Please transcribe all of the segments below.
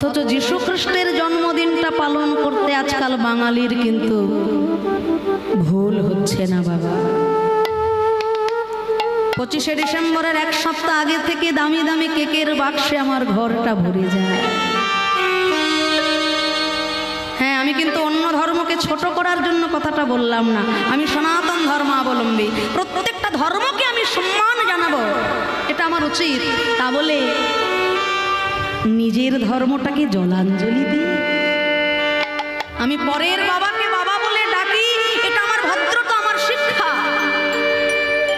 অথচ যীশু খ্রিস্টের জন্মদিনটা পালন করতে আজকাল বাঙালির কিন্তু ভুল হচ্ছে না বাবা। 25শে ডিসেম্বরের এক সপ্তাহ আগে থেকে দামি দামি কেকের বাক্সে আমার ঘরটা ভরে যায়। হ্যাঁ, আমি কিন্তু অন্য ধর্মকে ছোট করার জন্য কথাটা বললাম না। আমি সনাতন ধর্মাবলম্বী, প্রত্যেকটা ধর্মকে আমি সম্মান জানাবো, এটা আমার উচিত। তা বলে নিজের ধর্মটাকে জলাঞ্জলি দিই, আমি পরের বাবাকে বাবা বলে ডাকি, এটা আমার ভদ্রতা, আমার শিক্ষা।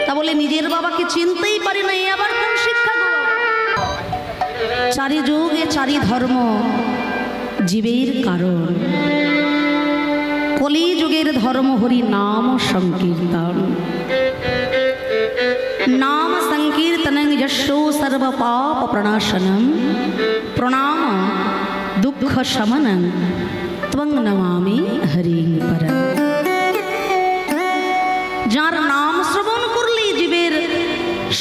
তা বলে নিজের বাবাকে চিনতেই পারি না, এ আবার কোন শিক্ষা গো? চারি যুগে চারি ধর্ম জীবের কারণ, কলি যুগের ধর্ম হরি নাম সংকীর্তন। नाम संकीर्तनं यशो सर्व पाप प्रणाशनं प्रणाम दुख शमनं त्वं नमामि हरिं परं। যার নাম শ্রবণ করলে জীবের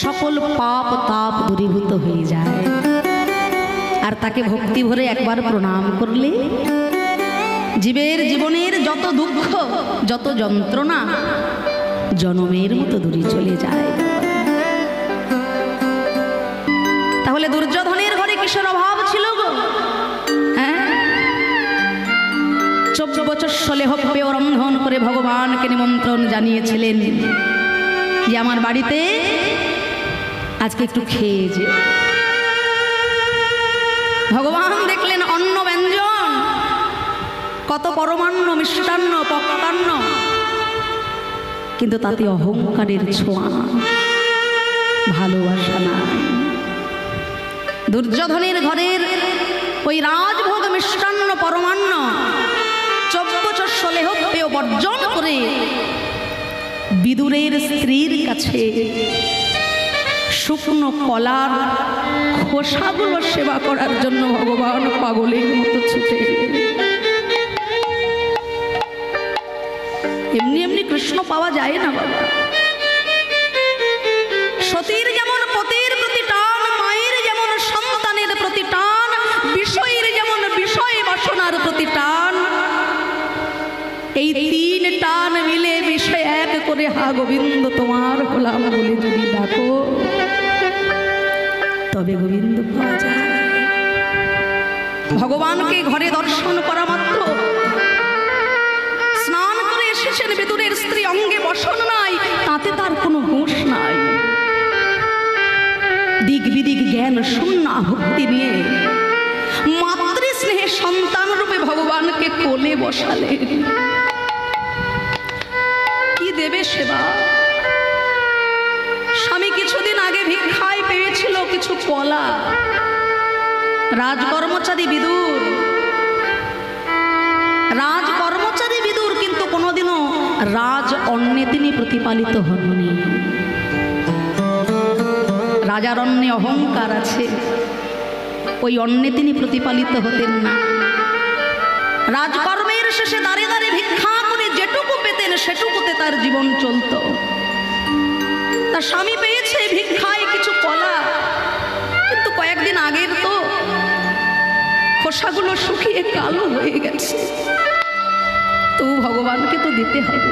সকল পাপ তাপ দূরীভূত হয়ে যায়, আর তাকে ভক্তি ভরে একবার প্রণাম করলে জীবের জীবনের যত দুঃখ যত যন্ত্রণা জনমের মতো দূরে চলে যায়। তাহলে দুর্যোধনের ঘরে কিসের অভাব ছিল গো? হ্যাঁ, 14 বছর সলেহব্যে রন্ধন করে ভগবানকে নিমন্ত্রণ জানিয়েছিলেন যে আমার বাড়িতে আজকে একটু খেয়ে যে। ভগবান দেখলেন অন্ন ব্যঞ্জন, কত পরমান্ন, মিষ্টান্ন, পক্কান্ন, কিন্তু তাতে অহংকারের ছোঁয়া, ভালোবাসা নাই। দুর্যোধনের ঘরের ওই রাজভোগ মিষ্টান্ন পরমান্ন 14 বছর সলেহব্যেয় বর্জন করে বিদুরের স্ত্রীর কাছে শুকনো কলার খোসাগুলো সেবা করার জন্য ভগবান পাগলের মতো ছুটে এলেন। এমনি এমনি কৃষ্ণ পাওয়া যায় না বাবা। সতীর যেমন পতির প্রতি টান, মায়ের যেমন সন্তানের প্রতি টান, বিষয়ের যেমন বিষয় বাসনার প্রতি টান, এই 3 টান মিলে বিষয় এক করে হা গোবিন্দ তোমার গোলাম বলে যদি ডাকো, তবে গোবিন্দ পাওয়া যায়। ভগবানকে ঘরে দর্শন করা মাত্র স্নান করে এসেছেন বিদুরের স্ত্রী, অঙ্গে বসন নাই, তাতে তার কোনো হুঁশ নাই। দিক বিদিক জ্ঞান শূন্য ভক্তি নিয়ে মাতৃ স্নেহে সন্তান রূপে ভগবানকে কোলে বসালেন। কি দেবে সেবা? স্বামী কিছুদিন আগে ভিক্ষায় পেয়েছিল কিছু কলা। রাজকর্মচারী বিদুর, রাজকর্মচারী বিদুর, কিন্তু কোনোদিনও রাজ অন্নে তিনি প্রতিপালিত হননি। রাজার অন্নে অহংকার আছে, ওই অন্নে তিনি প্রতিপালিত হতেন না। রাজকর্মের শেষে দাঁড়ে দাঁড়িয়ে ভিক্ষা করে যেটুকু পেতেন সেটুকুতে তার জীবন চলত। তার স্বামী পেয়েছে ভিক্ষায় কিছু কলা, কিন্তু কয়েকদিন আগের তো খোসাগুলো শুকিয়ে কালো হয়ে গেছে। তো ভগবানকে তো দিতে হবে।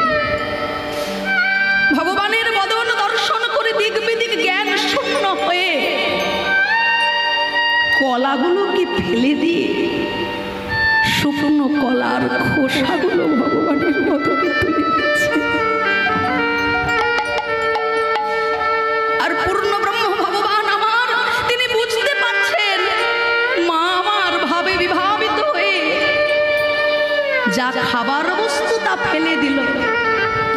ভগবানের বদন দর্শন করে দিক বিদিক জ্ঞান শূন্য হয়ে কলাগুলোকে ফেলে দিয়ে শুকনো কলার খোসাগুলো ভগবানের বদনে তুলে দিচ্ছে। আর পূর্ণ ব্রহ্ম ভগবান আমার, তিনি বুঝতে পারছেন মা আমার ভাবে বিভাবিত হয়ে যা খাবার বস্তু তা ফেলে দিল,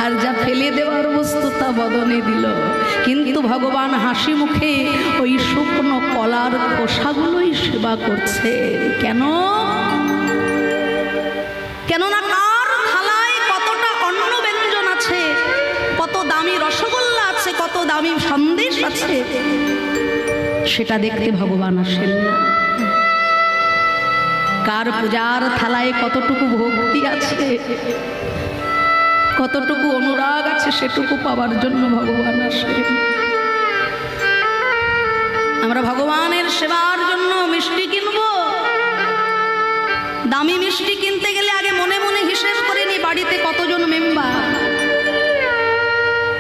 আর যা ফেলে দেওয়ার বস্তু তা বদনে দিল। কিন্তু ভগবান হাসি মুখে ওই শুকনো কলার খোসাগুলোই সেবা করছে। কেন? কেননা কার থালায় কতটা অন্ন ব্যঞ্জন আছে, কত দামি রসগোল্লা আছে, কত দামি সন্দেশ আছে, সেটা দেখতে ভগবান আসেন না। কার পূজার থালায় কতটুকু ভক্তি আছে, কতটুকু অনুরাগ আছে, সেটুকু পাওয়ার জন্য ভগবান আসেন। আমরা ভগবানের সেবার জন্য মিষ্টি কিনবো, দামি মিষ্টি কিনতে গেলে আগে মনে মনে হিসেব করে নি বাড়িতে কতজন মেম্বার।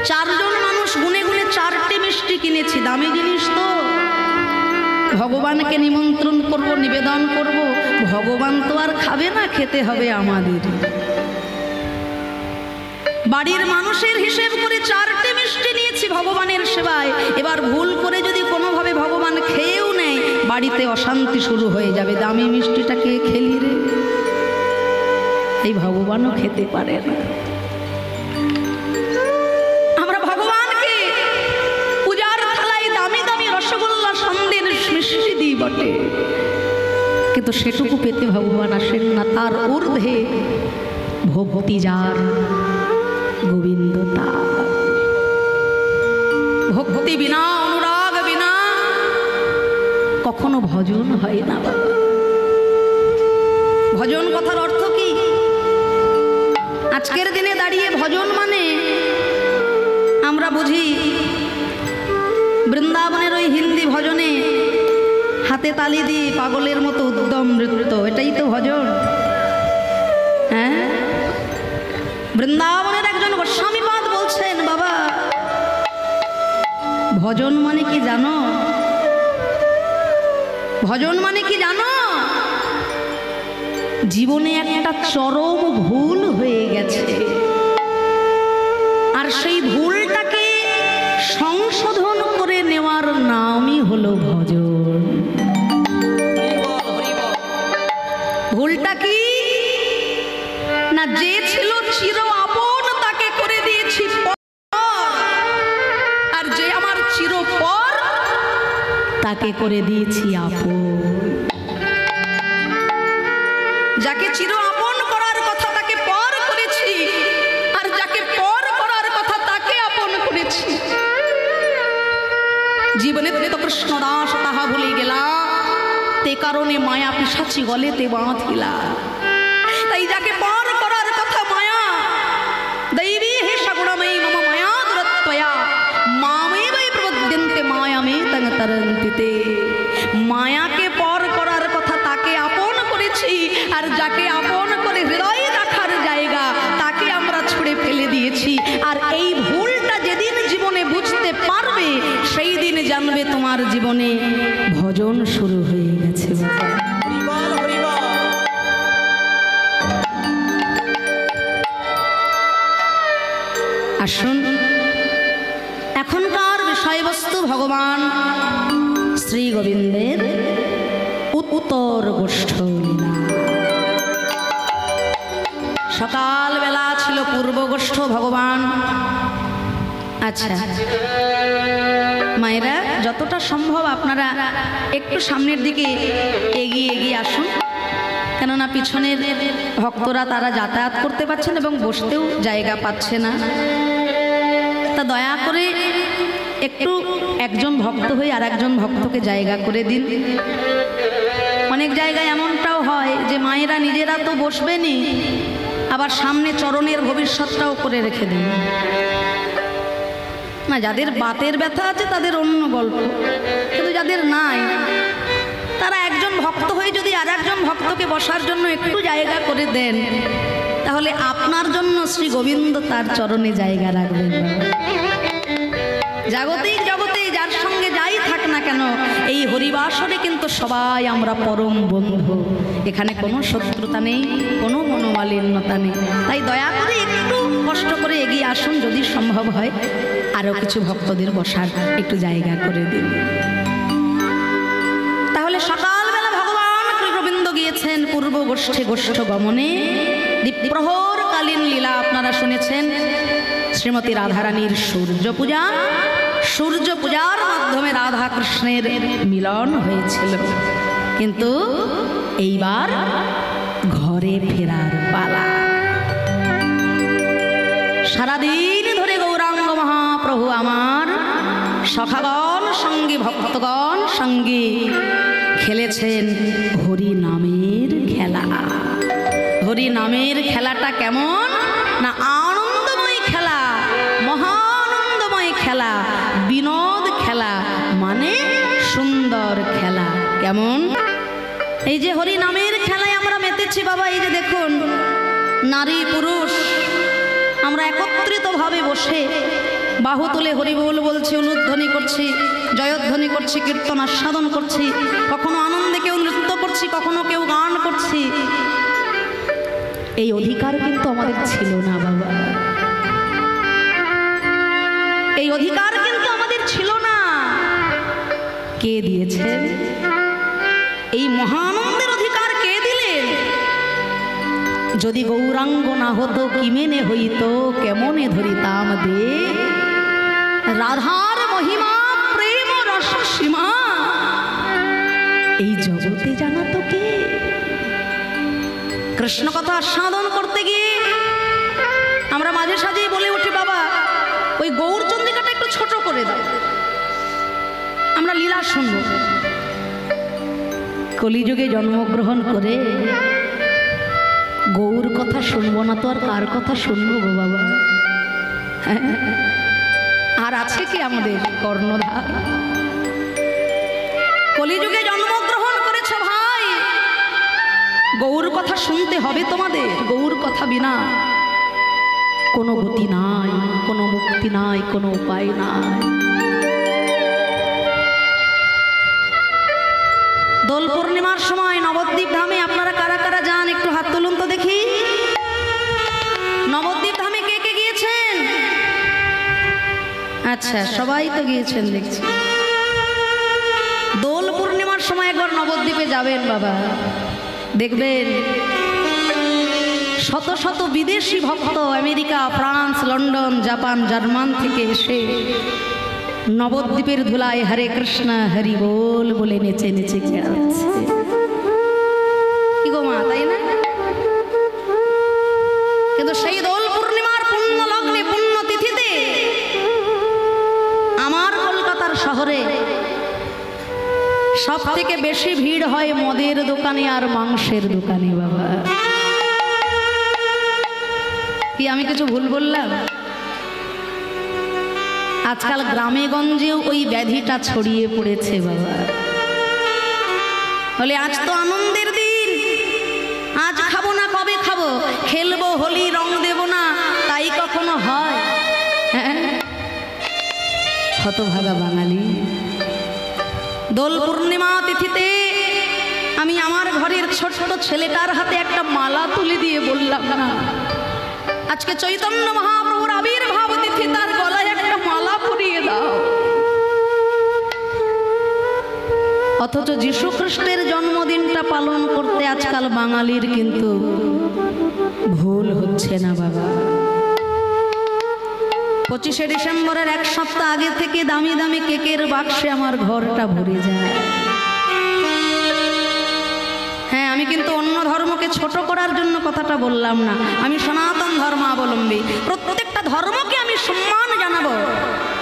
4 জন মানুষ গুনে গুনে 4টে মিষ্টি কিনেছি, দামি জিনিস তো। ভগবানকে নিমন্ত্রণ করব, নিবেদন করব, ভগবান তো আর খাবে না, খেতে হবে আমাদের। বাড়ির মানুষের হিসেব করে 4টে মিষ্টি নিয়েছি ভগবানের সেবায়। এবার ভুল করে যদি কোনোভাবে ভগবান খেয়েও নেয়, বাড়িতে অশান্তি শুরু হয়ে যাবে। দামি মিষ্টিটা কে খেলি রে, এই ভগবানও খেতে পারে না। আমরা ভগবানকে পূজার থালায় দামি দামি রসগোল্লা সন্দেশ মিষ্টি দিই বটে, কিন্তু সেটুকু পেতে ভগবান আসেন না। তার ঊর্ধ্বে ভক্তি যার, গোবিন্দ তার। ভক্তি বিনা, অনুরাগ বিনা কখনো ভজন হয় না বাবা। ভজন কথার অর্থ কি? আজকের দিনে দাঁড়িয়ে ভজন মানে আমরা বুঝি বৃন্দাবনের ওই হিন্দি ভজনে হাতে তালি দিয়ে পাগলের মতো উদ্যম নৃত্য, এটাই তো ভজন। হ্যাঁ, বৃন্দাবনের একজন গোস্বামীপাদ বলছেন, বাবা ভজন মানে কি জানো? ভজন মানে কি জানো? জীবনে একটা চরম ভুল হয়ে গেছে, আর সেই ভুলটাকে সংশোধন করে নেওয়ার নামই হলো ভজন। ভুলটা কি না, যে ছিল চির আপন তাকে করে দিয়েছি পর, আর যে আমার চির পর তাকে করে দিয়েছি আপন। যাকে চির আপন করার কথা তাকে পর করেছি, আর যাকে পর করার কথা তাকে আপন করেছি। জীবনে তো কৃষ্ণ দাস তাহা ভুলে গেলা, তে কারণে মায়া পিশাচি গলেতে বাঁধিলা। তাই যাকে পর করার কথা মায়া, দৈবী হে সগুণময়ী মম মায়া দুরত্বয়া মামেবৈ প্রবদ্যন্তে মায়ামে তং তরন্তিতে। মায়াকে পর করার কথা তাকে আপন করেছি, আর যাকে আপন করে হৃদয়ে রাখার জায়গা তাকে আমরা ছুঁড়ে ফেলে দিয়েছি। আর এই ভুলটা যেদিন জীবনে বুঝতে পারবে, সেই দিন জানবে তোমার জীবনে ভজন শুরু হয়ে গেছে। আসুন, এখনকার বিষয়বস্তু ভগবান শ্রী গোবিন্দের উত্তর গোষ্ঠ লীলা। সকালবেলা ছিল পূর্ব গোষ্ঠ ভগবান। আচ্ছা মায়েরা, যতটা সম্ভব আপনারা একটু সামনের দিকে এগিয়ে এগিয়ে আসুন, কেননা পিছনের ভক্তরা তারা যাতায়াত করতে পারছেন এবং বসতেও জায়গা পাচ্ছে না। তা দয়া করে একটু একজন ভক্ত হয়ে আর একজন ভক্তকে জায়গা করে দিন। অনেক জায়গায় এমনটাও হয় যে মায়েরা নিজেরা তো বসবেনই, আবার সামনে চরণের ভবিষ্যৎটাও করে রেখে দিন। না, যাদের বাতের ব্যথা আছে তাদের অন্য গল্প, কিন্তু যাদের নাই তারা একজন ভক্ত হয়ে যদি আর একজন ভক্তকে বসার জন্য একটু জায়গা করে দেন, তাহলে আপনার জন্য শ্রী গোবিন্দ তার চরণে জায়গা রাখবেন। জাগতিক জগতে যার সঙ্গে যাই থাক না কেন, এই হরিবাসরে কিন্তু সবাই আমরা পরম বন্ধু। এখানে কোনো শত্রুতা নেই, কোনো মনোমালিন্যতা নেই। তাই দয়া করে একটু কষ্ট করে এগিয়ে আসুন, যদি সম্ভব হয় আরও কিছু ভক্তদের বসার একটু জায়গা করে দিন। তাহলে সকালবেলা ভগবান গোবিন্দ গিয়েছেন পূর্ব গোষ্ঠে গোষ্ঠ গমনে। দ্বীপ্রহরকালীন লীলা আপনারা শুনেছেন। শ্রীমতী রাধারানীর সূর্য পূজা, সূর্য পূজার মাধ্যমে রাধা কৃষ্ণের মিলন হয়েছিল। কিন্তু এইবার ঘরে ফেরার পালা। সারাদিন ধরে গৌরাঙ্গ মহাপ্রভু আমার সখাগণ সঙ্গে ভক্তগণ সঙ্গে খেলেছেন হরি নামের খেলা। হরি নামের খেলাটা কেমন না, আনন্দময় খেলা, মহানন্দময় খেলা, বিনোদ খেলা, মানে সুন্দর খেলা। কেমন? এই যে হরি নামের খেলায় আমরা মেতে বলছি বাবা, এই যে দেখুন নারী পুরুষ আমরা একত্রিতভাবে বসে বাহু তুলে হরিবোল বলছি, অনুধ্বনি করছি, জয়ধ্বনি করছি, কীর্তন আস্বাদন করছি, কখনো আনন্দে কেউ নৃত্য করছি, কখনো কেউ গান করছি। এই অধিকার কিন্তু আমাদের ছিল না বাবা, এই অধিকার কিন্তু আমাদের ছিল না। কে দিয়েছেন? এই মহানন্দের অধিকার কে দিলেন? যদি গৌরাঙ্গ না হতো কি মেনে হইত, কেমনে ধরিতাম দে রাধার মহিমা প্রেম রস সীমা, এই জগতে জানা তো কে? কৃষ্ণ কথা আস্বাদন করতে গিয়ে আমরা মাঝে সাঝেই বলে উঠি, বাবা ওই গৌরচন্দ্রিকাটা একটু ছোট করে দাও, আমরা লীলা শুনব। কলিযুগে জন্মগ্রহণ করে গৌর কথা শুনবো না তো আর কার কথা শুনবো গো বাবা? আর আছে কি আমাদের কর্ণধার? কলিযুগে জন্মগ্রহণ করেছ ভাই, গৌর কথা শুনতে হবে তোমাদের। গৌর কথা বিনা কোনো গতি নাই, কোনো মুক্তি নাই, কোনো উপায় নাই। দোল পূর্ণিমার সময় নবদ্বীপ ধামে আপনারা কারা কারা যান একটু হাত তুলুন তো দেখি। নবদ্বীপ ধামে কে কে গিয়েছেন? আচ্ছা, সবাই তো গিয়েছেন দেখছি। দোল পূর্ণিমার সময় একবার নবদ্বীপে যাবেন বাবা, দেখবেন শত শত বিদেশি ভক্ত America, France, London, Japan, German থেকে এসে নবদ্বীপের ধুলায় হরে কৃষ্ণ হরি বল বলে নেচে নেচে বেড়াচ্ছে। কি গো মা, তাই না? কিন্তু সেই দোল পূর্ণিমার পুণ্য লগ্নে, পুণ্য তিথিতে আমার কলকাতার শহরে সব থেকে বেশি ভিড় হয় মদের দোকানে আর মাংসের দোকানে বাবা। কি আমি কিছু ভুল বললাম? আজকাল গ্রামে গঞ্জেও ওই ব্যাধিটা ছড়িয়ে পড়েছে বাবা। বলে আজ তো আনন্দের দিন, আজ খাবো না কবে খাবো, খেলবো হোলি, রং দেব না, তাই কখনো হয়? হতভাগা বাঙালি। দোল পূর্ণিমা তিথিতে আমি আমার ঘরের ছোট্ট ছেলেটার হাতে একটা মালা তুলে দিয়ে বললাম, না আজকে চৈতন্য মহাপ্রভুর আবির্ভাব তিথি, তার গলায় একটা মালা পরিয়ে দাও। অথচ যীশু খ্রিস্টের জন্মদিনটা পালন করতে আজকাল বাঙালির কিন্তু ভুল হচ্ছে না বাবা। 25শে ডিসেম্বরের এক সপ্তাহ আগে থেকে দামি দামি কেকের বাক্সে আমার ঘরটা ভরে যায়। হ্যাঁ, আমি কিন্তু অন্য ধর্মকে ছোট করার জন্য কথাটা বললাম না, আমি সনাতন ধর্মাবলম্বী, প্রত্যেকটা ধর্মকে আমি সম্মান জানাবো,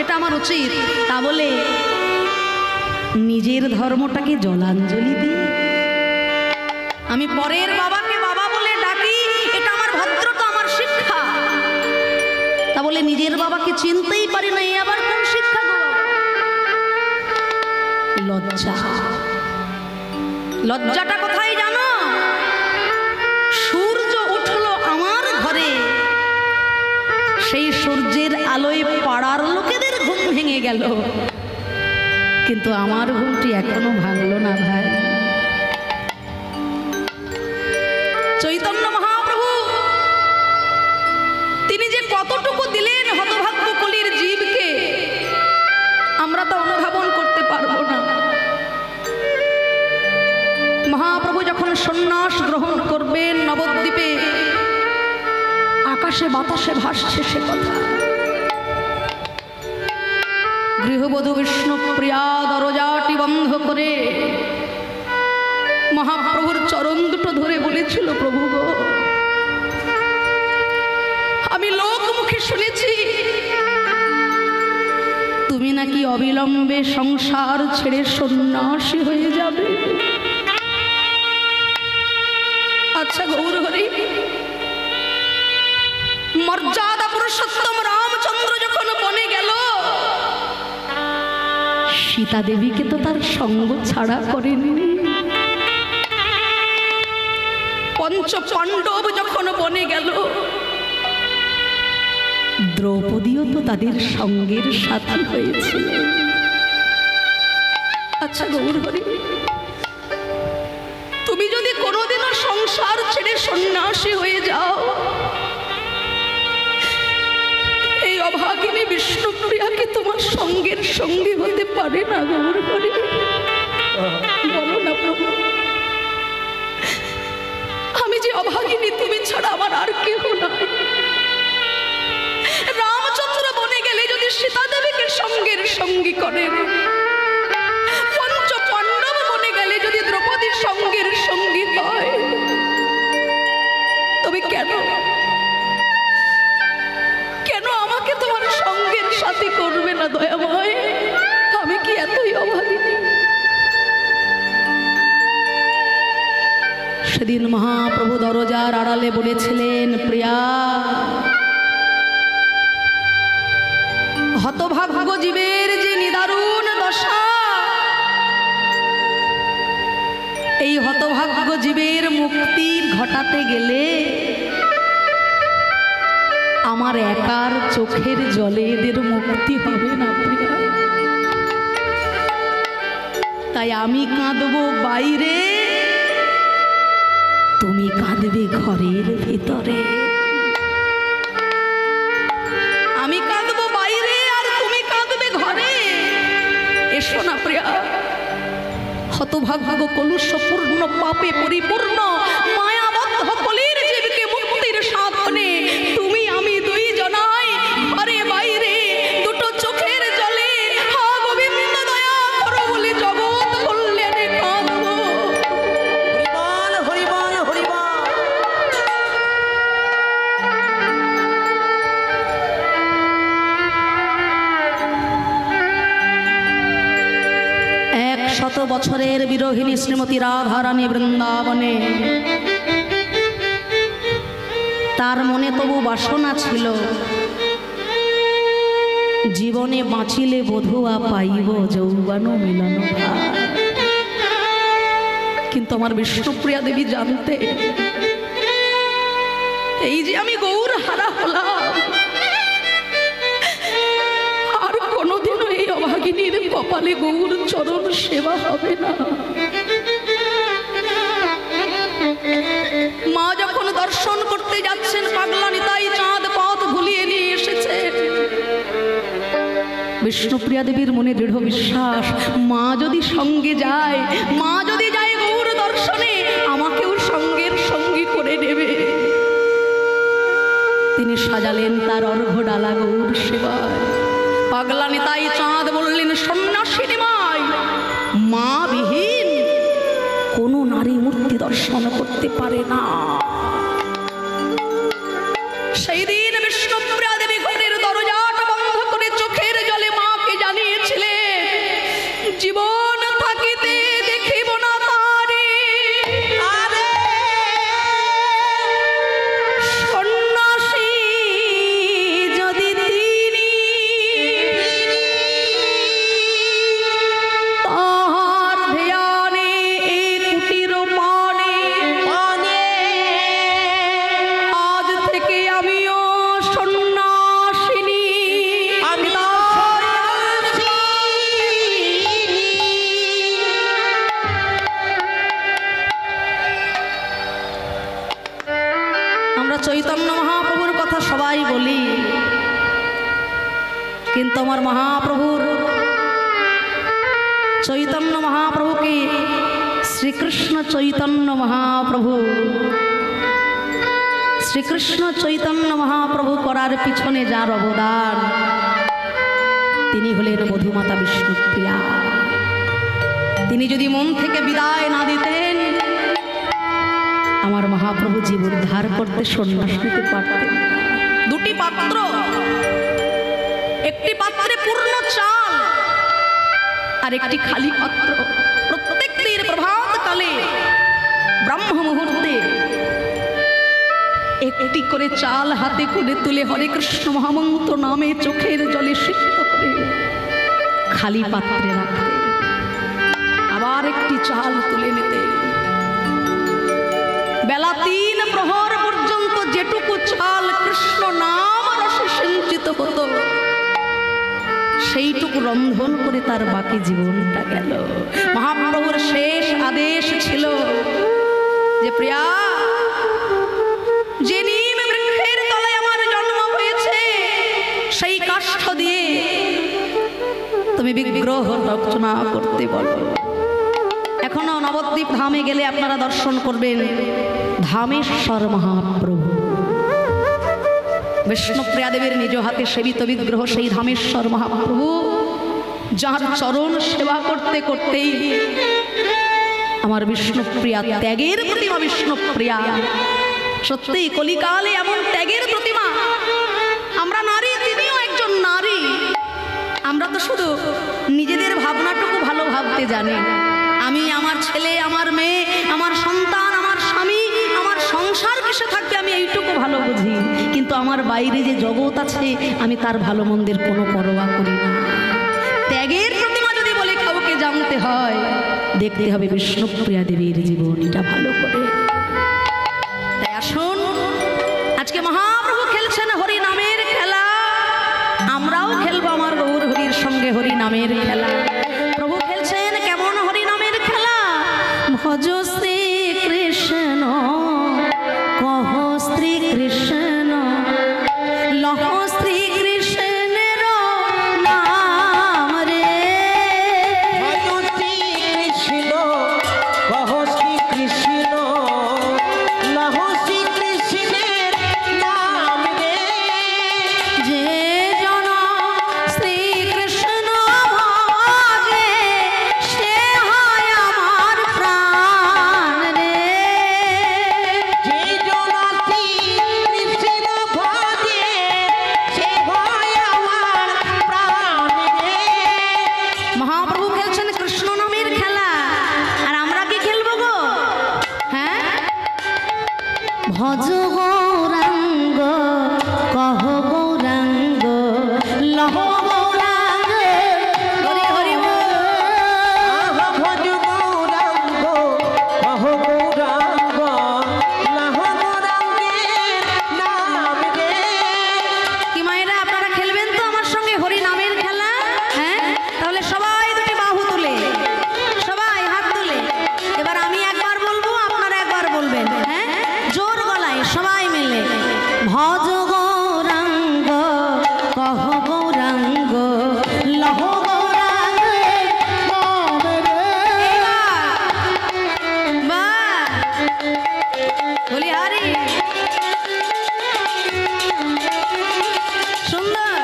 এটা আমার উচিত। তা বলে নিজের ধর্মটাকে জলাঞ্জলি দিই, আমি পরের বাবাকে বাবা বলে ডাকি, এটা আমার ভদ্রতা, আমার শিক্ষা। তা বলে নিজের বাবাকে চিনতেই পারি না, এই আবার কোন শিক্ষা গো? লজ্জা। লজ্জাটা কোথায় জানো? সূর্য উঠলো আমার ঘরে, সেই সূর্যের আলোয় পাড়ার লোকেদের ঘুম ভেঙে গেল, কিন্তু আমার ঘুমটি এখনো ভাঙলো না ভাই। চৈতন্য মহাপ্রভু তিনি যে কতটুকু দিলেন হতভাগ্য কলির জীবকে, আমরা তা অনুধাবন করতে পারবো না। মহাপ্রভু যখন সন্ন্যাস গ্রহণ করবেন নবদ্বীপে, আকাশে বাতাসে ভাসছে সে কথা। গৃহবধূ বিষ্ণুপ্রিয়া দরজাটি বন্ধ করে মহাপ্রভুর চরণ দুটো ধরে বলেছিল, প্রভু গো, আমি লোক মুখে শুনেছি তুমি নাকি অবিলম্বে সংসার ছেড়ে সন্ন্যাসী হয়ে যাবে। আচ্ছা গৌর হরি, মর্যাদা পুরুষোত্তম রামচন্দ্র যখন বনে গেল, সীতা দেবীকে তো তার সঙ্গ ছাড়া করেনি। পঞ্চ পাণ্ডব যখন বনে গেল, দ্রৌপদীও তো তাদের সঙ্গের সাথী হয়েছিল। আচ্ছা গৌরহরি, তুমি যদি কোনোদিনও সংসার ছেড়ে সন্ন্যাসী হয়ে যাও, এই অভাগিনী বিষ্ণুপ্রিয়াকে তোমার সঙ্গের সঙ্গী হতে পারে না গৌরহরি? বলো না প্রভু, আমি যে অভাগিনী, তুমি ছাড়া আমার আর কেহ নাই। রামচন্দ্র বনে গেলে যদি সীতা দেবীকে সঙ্গের সঙ্গী করেন, পঞ্চ পাণ্ডব বনে গেলে যদি দ্রৌপদীর সঙ্গের সঙ্গী হয়, তবে কেন কেন আমাকে তোমার সঙ্গের সাথী করবে না দয়াময়? আমি কি এতই অভাগিনী? সেদিন মহাপ্রভু দরজার আড়ালে বলেছিলেন, প্রিয়া, হতভাগ্য জীবের যে নিদারুণ দশা, এই হতভাগ্য জীবের মুক্তি ঘটাতে গেলে আমার একার চোখের জলে এদের মুক্তি হবে না প্রিয়া। তাই আমি কাঁদবো বাইরে, তুমি কাঁদবে ঘরের ভিতরে। আমি কাঁদবো বাইরে আর তুমি কাঁদবে ঘরে। এসো না প্রিয়া, হতভাগ্য কলুষপূর্ণ পাপে পরিপূর্ণ মায়াবদ্ধ কলির জীবকে মুক্তির সাধনে তুমি আমি দুই জনাই ঘরে বাইরে দুটো চোখের জলে হা গোবিন্দ দয়া করো বলে জগৎ কল্যাণে কাঁদবো। হরিবল হরিবল হরিবল। 100 বছরের বিরোহিনী শ্রীমতী রাধারানী বৃন্দাবনে, তার মনে তবু বাসনা ছিল, জীবনে বাঁচিলে বধুয়া পাইব যৌবন মিলন ভার। কিন্তু আমার বিষ্ণুপ্রিয়া দেবী জানতে, এই যে আমি গৌর হারা হলাম, আর কোনোদিনও এই অভাগিনীর কপালে গৌর চরণ সেবা হবে না। মা যখন দর্শন করতে যাচ্ছেন, পাগলা নিতাই চাঁদ পথ ভুলিয়ে নিয়ে এসেছে। বিষ্ণুপ্রিয়া দেবীর মনে দৃঢ় বিশ্বাস, মা যদি সঙ্গে যায়, মা যদি যায় গৌর দর্শনে, আমাকেও সঙ্গের সঙ্গী করে নেবে। তিনি সাজালেন তার অর্ঘ্য ডালা গৌর সেবায়। পাগলা নিতাই চাঁদ বললেন, সন্ন্যাসিনী মাই, মা বিহীন কোনো নারী মূর্তি দর্শন করতে পারে না। সেই দিন বিষ্ণুপ্রিয়া দেবী ঘরের দরজাটা বন্ধ করে চোখের জলে মাকে জানিয়েছিলেন, জীবন থাকিতে দেখিব না তারে, সন্ন্যাসী যদি তিনি, তাহার ধ্যানে এ কুটির পানে, আজ থেকে আমিও সন্ন্যাসিনী। আমরা চৈতন্য মহাপ্রভুর কথা সবাই বলি, কিন্তু আমার মহাপ্রভুর, চৈতন্য মহাপ্রভুকে শ্রীকৃষ্ণ চৈতন্য মহাপ্রভু, শ্রীকৃষ্ণ চৈতন্য মহাপ্রভু করার পিছনে যার অবদান, তিনি হলেন মধুমাতা বিষ্ণুপ্রিয়া। তিনি যদি মন থেকে বিদায় না দিতেন, আমার মহাপ্রভু জীবন ধার করতে সন্ন্যাস নিতে পারতেন। দুটি পাত্র, একটি পাত্রে পূর্ণ চাল আর একটি খালি পাত্র। প্রত্যেক দিন প্রভাত কালে ব্রহ্ম মুহূর্তে একটি করে চাল হাতে করে তুলে হরে কৃষ্ণ মহামন্ত্র নামে চোখের জলে সিক্ত করে খালি পাত্রে রাখতে, আবার একটি চাল তুলে নিতে। বেলা 3 হতো, সেইটুকু রন্ধন করে তার বাকি জীবনটা গেল। মহাপ্রভুর শেষ আদেশ ছিল যে প্রিয়া, যে নিম বৃক্ষের তলায় আমার জন্ম হয়েছে সেই কাষ্ঠ দিয়ে তুমি বিগ্রহ রচনা করতে বলো। এখনো নবদ্বীপ ধামে গেলে আপনারা দর্শন করবেন ধামেশ্বর মহাপ্রভু, বিষ্ণুপ্রিয়া দেবীর নিজ হাতে সেবিত বিগ্রহ সেই ধামেশ্বর মহাপ্রভু, যার চরণ সেবা করতে করতেই আমার বিষ্ণুপ্রিয়া ত্যাগের প্রতিমা। বিষ্ণুপ্রিয়া সত্যি কলিকালে এমন ত্যাগের প্রতিমা। আমরা নারী, তিনিও একজন নারী। আমরা তো শুধু নিজেদের ভাবনাটুকু ভালো ভাবতে জানি। আমি, আমার ছেলে, আমার মেয়ে, আমার সন্তান, আমার স্বামী, আমার সংসার কিসে থাকবে আমি এইটুকু ভালো বুঝি, কিন্তু আমার বাইরে যে জগৎ আছে আমি তার ভালো মন্দের কোনো পরোয়া করি না। ত্যাগের প্রতিমা যদি বলে কাউকে জানতে হয়, দেখতে হবে বিষ্ণুপ্রিয়া দেবীর জীবনটা ভালো করে। তাই আসুন, আজকে মহাপ্রভু খেলছেন হরি নামের খেলা, আমরাও খেলবো আমার গৌর হরির সঙ্গে হরি নামের খেলা। প্রভু খেলছেন কেমন হরি নামের খেলা? ভজ শ্রী কৃষ্ণ, কহ শ্রী কৃষ্ণ, লহ শ্রী কৃষ্ণের নাম রে। ভজ শ্রী কৃষ্ণ, কহ শ্রী কৃষ্ণ, লহ শ্রী কৃষ্ণের নাম রে। যে জন শ্রীকৃষ্ণ ভজে সে হয় আমার প্রাণ রে। যে জন শ্রী কৃষ্ণ ভজে সে হয় আমার প্রাণ রে। মহাপ্রভু খেলছেন কৃষ্ণ নামের খেলা, আর আমরা কি খেলবো গো? হ্যাঁ, ভজ গৌরাঙ্গ, কহ গৌরাঙ্গ, লহ গৌরাঙ্গ, হরি হরি বল। আহা ভজ গৌরাঙ্গ, কহ গৌরাঙ্গ, লহ গৌরাঙ্গের নাম রে। কি মায়েরা, আপনারা খেলবেন তো আমার সঙ্গে হরি নামের খেলা? হ্যাঁ, তাহলে সবাই দুটি বাহু তুলে, সবাই হাত তুলে, এবার আমি একবার বলবো, আপনারা একবার বলবেন। হ্যাঁ, জোর গলায় সবাই মিলে, ভজ গৌরাঙ্গ, কহ গৌরাঙ্গ, লহ গৌরাঙ্গ নাম রে। বাহ, বলি হারি, সুন্দর,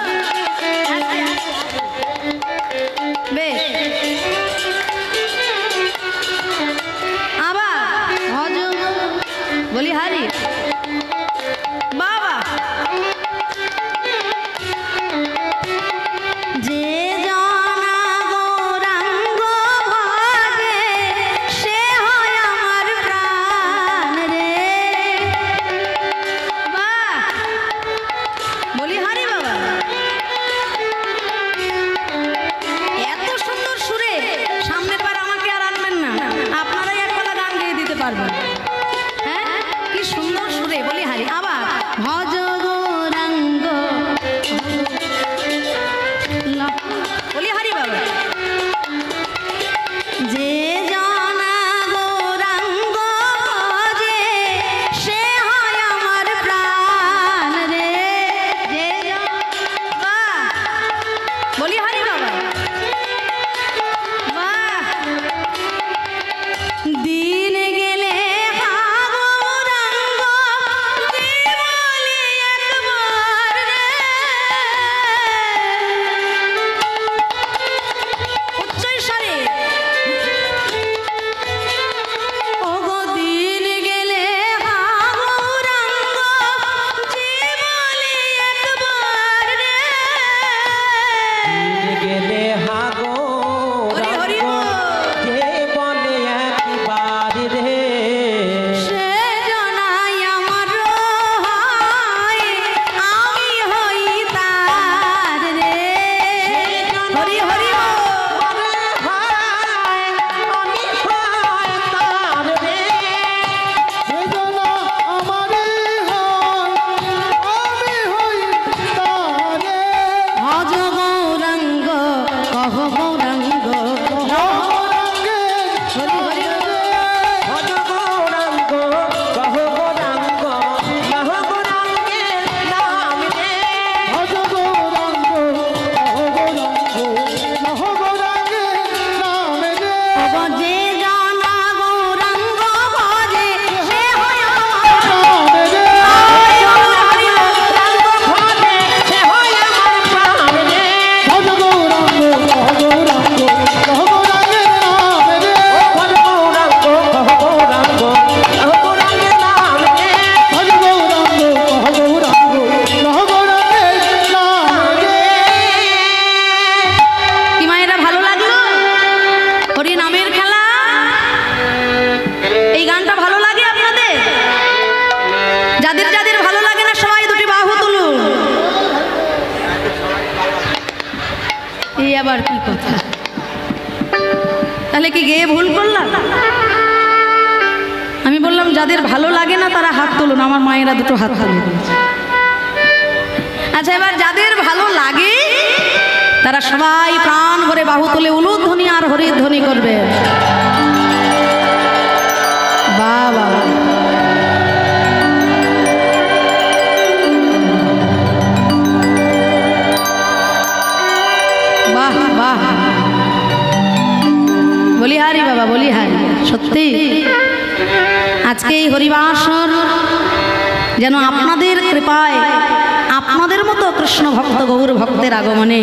বেশ। আবার ভজ, বলি হারি, বাবা। যে জনা গৌরাঙ্গ ভজে সে হয় আমার প্রাণ রে। যাদের যাদের ভালো লাগে না সবাই দুটি বাহু তুলুন। এই আবার কি কথা, তাহলে কি গেয়ে ভুল করলাম? আমি বললাম যাদের ভালো লাগে না তারা হাত তুলুন, আমার মায়েরা দুটো হাত তুলে দিয়েছে। আচ্ছা, এবার যাদের ভালো লাগে তারা সবাই প্রাণ ভরে বাহু তুলে উলুধ্বনি আর হরিধ্বনি করবে। বাহ বাহ, বাহ বাহ, বলিহারি বাবা বলিহারি। সত্যি আজকে এই হরিবাসর যেন আপনাদের কৃপায় আপনাদের মতো কৃষ্ণ ভক্ত গৌর ভক্তের আগমনে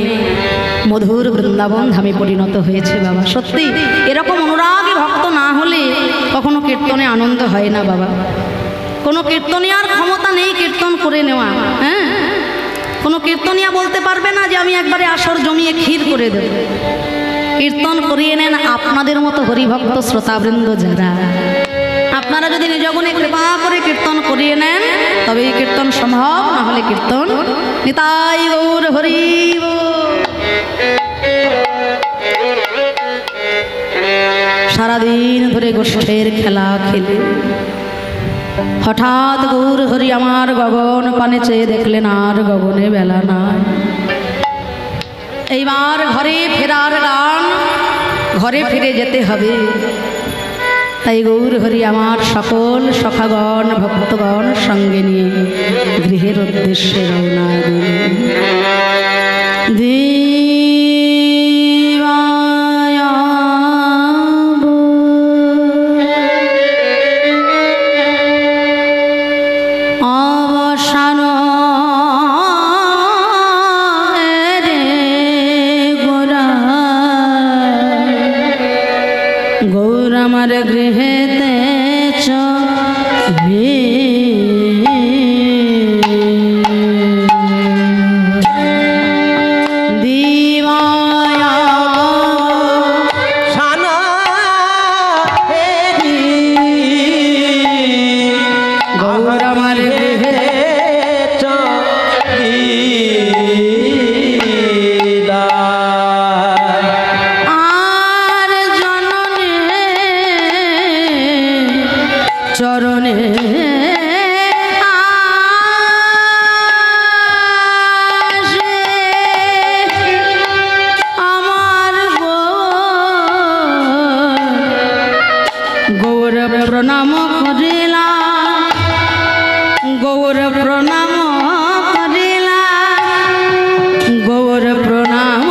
মধুর বৃন্দাবন ধামে পরিণত হয়েছে বাবা। সত্যি এরকম অনুরাগী ভক্ত না হলে কখনো কীর্তনে আনন্দ হয় না বাবা। কোনো কীর্তনিয়ার ক্ষমতা নেই কীর্তন করে নেওয়া। হ্যাঁ, কোনো কীর্তনিয়া বলতে পারবে না যে আমি একবারে আসর জমিয়ে ক্ষীর করে দেব। কীর্তন করিয়ে নেন আপনাদের মতো হরিভক্ত শ্রোতাবৃন্দ যারা। আপনারা যদি নিজ গুণে কৃপা করে কীর্তন করিয়ে নেন তবে এই কীর্তন সম্ভব, না হলে কীর্তন নিতাই গৌর হরি। সারাদিন ধরে গোষ্ঠের খেলা খেলে হঠাৎ গৌর হরি আমার গগন পানে চেয়ে দেখলেন আর গগনে বেলা নাই। এইবার ঘরে ফেরার গান, ঘরে ফিরে যেতে হবে। তাই গৌর হরি আমার সকল সখাগণ ভক্তগণ সঙ্গে নিয়ে গৃহের উদ্দেশ্যে রওনা দিলেন। আমার গৃহেতে চলে দিবায়া সানা হেরি গৌর আমার গৃহে চরণে আমার গৌর প্রণাম করিলা, গৌর প্রণাম করিলা, গৌর প্রণাম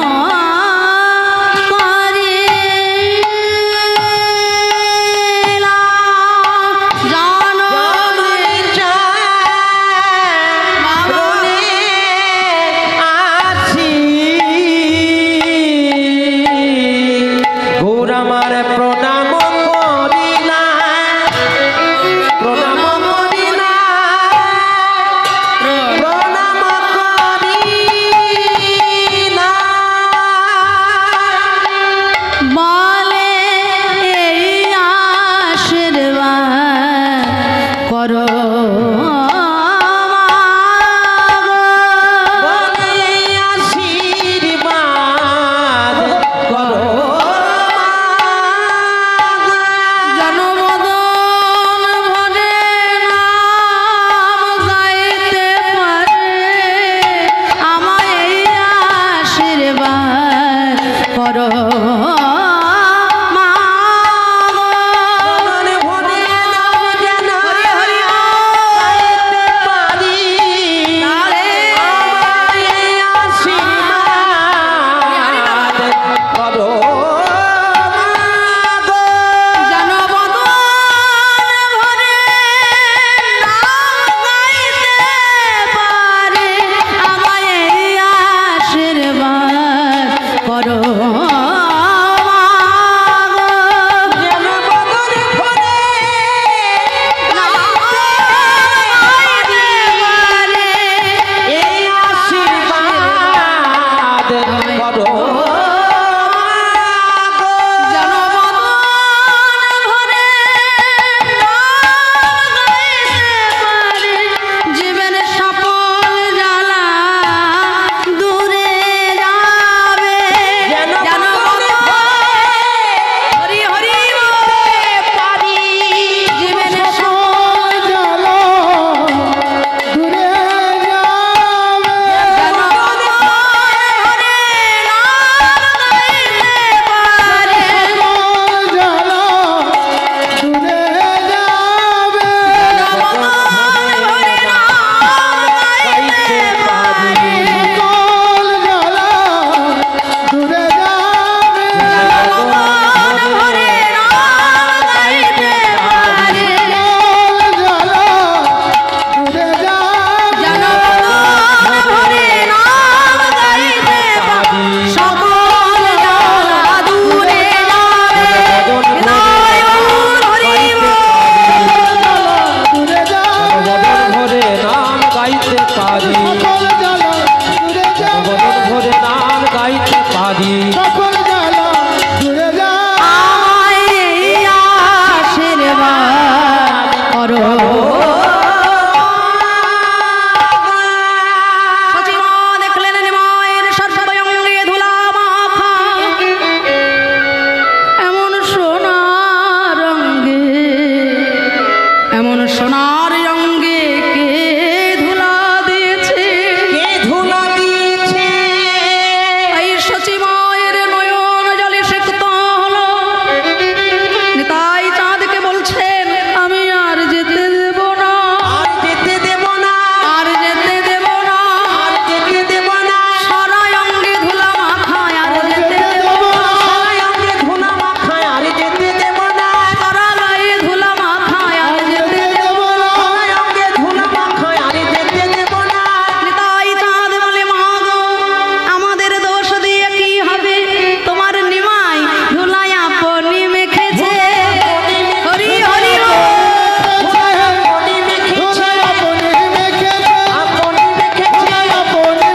সচিমা দেখলেন নিমায়ের সর্বঙ্গে ধুলা মাখা, এমন সোনার রঙে, এমন সোনার রঙে কে ধুলা দিয়েছে? কে ধুলা দিয়েছে? এই সচিমায়ের নয়ন জলে সিক্ত হলো। নিতাই চাঁদকে বলছেন, আমি আর যেতে দেব না, আর যেতে দেব না, আর যেতে দেব না, আর যেতে দেব না, সারা অঙ্গে ধুলা মাখায় আর যেতে দেব না, সারা অঙ্গে ধুলা মাখায় আর যেতে দেব না, সারা গায়ে ধুলা মাখায় আর যেতে দেব না। সারা অঙ্গে ধুলা মাখায় আর যেতে দেব না। নিতাই চাঁদ বলে, মা গো, আমাদের দোষ দিয়ে কি হবে? তোমার নিমাই ধুলাই আপনি মেখেছে। হরি হরি বল। আপনি মেখেছে, আপনি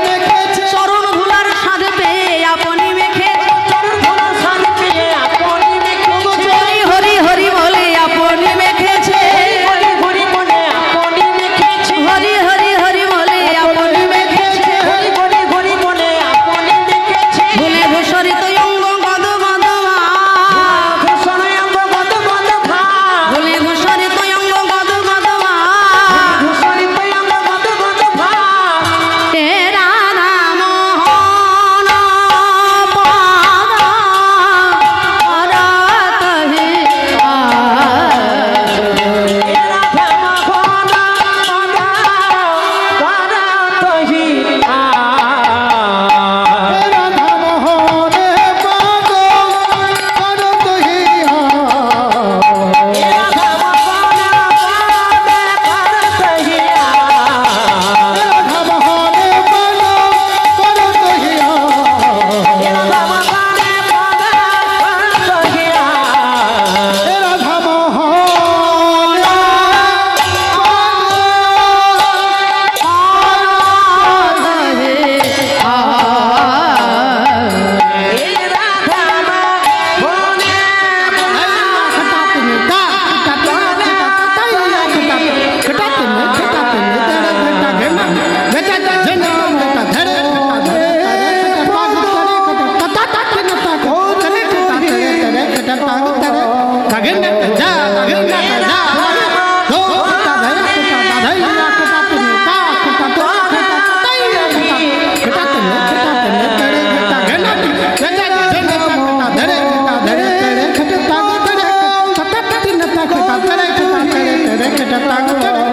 মেখেছে, চরণ ধুলার স্বাদ পেয়ে আপনি মেখেছে। চরণ ধুলার স্বাদ পেয়ে আপনি মেখেছে, হরি হরি হরি বলে আপনি মেখেছে। হরি হরি বলে আপনি মেখেছে, হরি হরি হরি বলে আপনি মেখেছে। হরি হরি হরি বলে আপনি মেখেছে। ভুলে ভূষরিত অঙ্গ গদ গদ মা, ভূষণ অঙ্গ গদ গদ ভা, ভুলে ভূষরিত অঙ্গ গদ গদ মা। ভূষণিত অঙ্গ গদ গদ ভা, হে রাধা মোহন পাদা রাত হে এ রাধা মোহন পাদা করাতহি আ। Kata